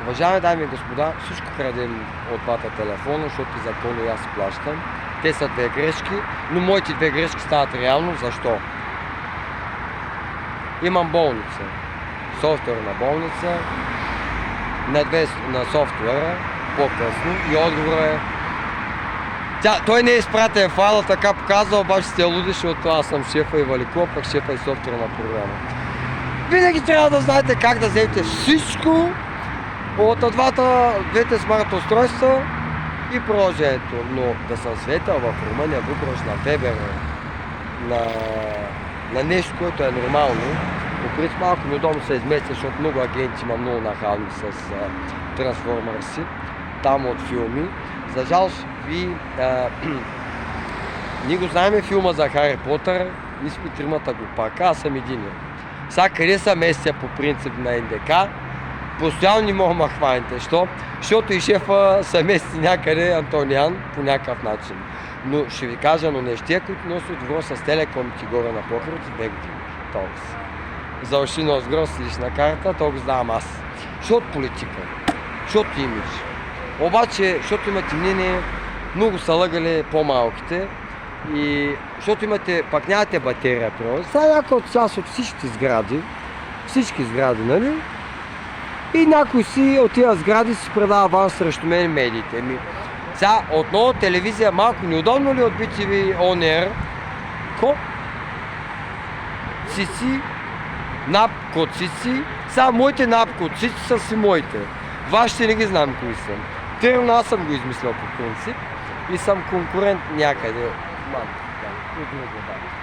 Уважаеми дами и господа, всичко крадем от двата телефона, защото и законно и аз плащам. Те са две грешки, но моите две грешки стават реално. Защо? Имам болница, софтуерна болница, на софтуера, по-късно, и отговор е... Той не е изпратен файла, така показва, обаче сте луди, защото аз съм шефа и Валико, пък шефа и софтуерна програма. Винаги трябва да знаете как да вземете всичко от двете смарт устройства и приложението. Но да съм свидетел в Румъния, Букурещ, на Вебер, на нещо, което е нормално. Но принцип малко неудобно се изместя, защото много агенти има много нахални с трансформърси, там от филми. За жалост, ние го знаем филма за Хари Потър, ние сме тримата го пак, аз съм един. Сега къде са местя по принцип на НДК, постоянно не мога да хваните. Що? Защото и шефа са мести някъде Антониан по някакъв начин. Но ще ви кажа, но нещия, които носи отговор с Телеком ти горе на покрити 2 години. Толкова. За ушино с гроз лична карта, толкова знам аз. Защото политика, защото имидж. Обаче, защото имате мнение, много са лъгали по-малките и защото пак нямате батерия, примерно. Сега някой от част от всички сгради, нали? И някой си от тия сгради си предава аванс срещу мен медиите. Сега отново телевизия малко неудобно ли от BTV On Air? Цици, напко цици. Сега моите напко цици са си моите. Вашите не ги знам кои са. Терно аз съм го измислял по принцип и съм конкурент някъде.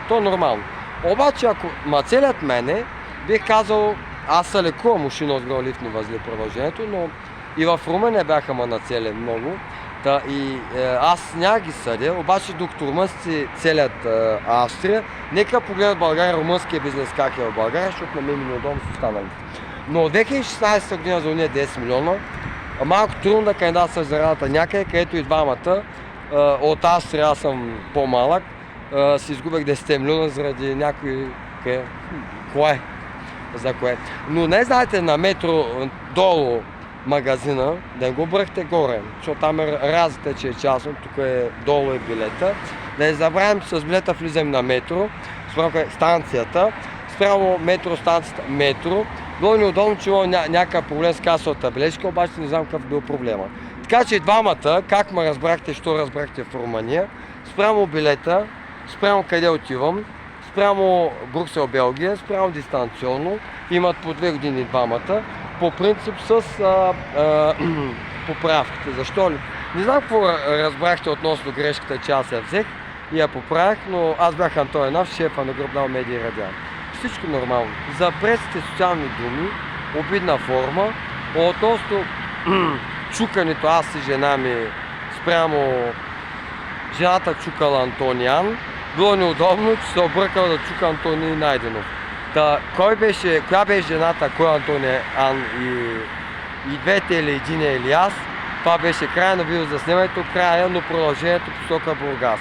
То е нормално. Обаче ако целят мене, бих казал, аз се лекувам ушино с гролифтни възли продължението, но и в Румъния бяха ма нацелен много. Аз няма ги съдя, обаче докато румънци целят Австрия, нека погледнат България, румънския бизнес как е в България, защото на мен ми неудобно с останалите. Но от 2016 година за уния 10 милиона, малко трудно да кандидатстваш за работа някъде, където и двамата, от Австрия аз съм по-малък, си изгубех 10 милиона заради някой... Кое? За кое? Но не знаете на метро долу магазина, да не го бърхте горе, защото там разите, че е частно, тук е долу е билета. Да не забравим, че с билета влизам на метро, спрямо станцията, спрямо метростанцията, метро. Било неудобно, че има някакъв проблем с касовата бележка, обаче не знам какъв бил проблема. Така че и двамата, как ме разбрахте, що разбрахте в Румъния, спрямо билета, спрямо къде отивам, спрямо Брюксел, Белгия, спрямо дистанционно, имат по 2 години двамата, по принцип с поправките. Защо ли? Не знам какво разбрахте относно грешката, че аз я взех и я поправях, но аз бях Антониан Нав, шефа на Групнал Медия и Радио. Всичко нормално. За пресите социални думи, обидна форма, относно чукането, аз и жена ми спрямо жената чукала Антониан, било неудобно, че се объркал да чука Антони Найденов. Коя беше жената, кой Антониан и двете или един или аз, това беше края на видеозаснемането, края, но продължението посока Бургас.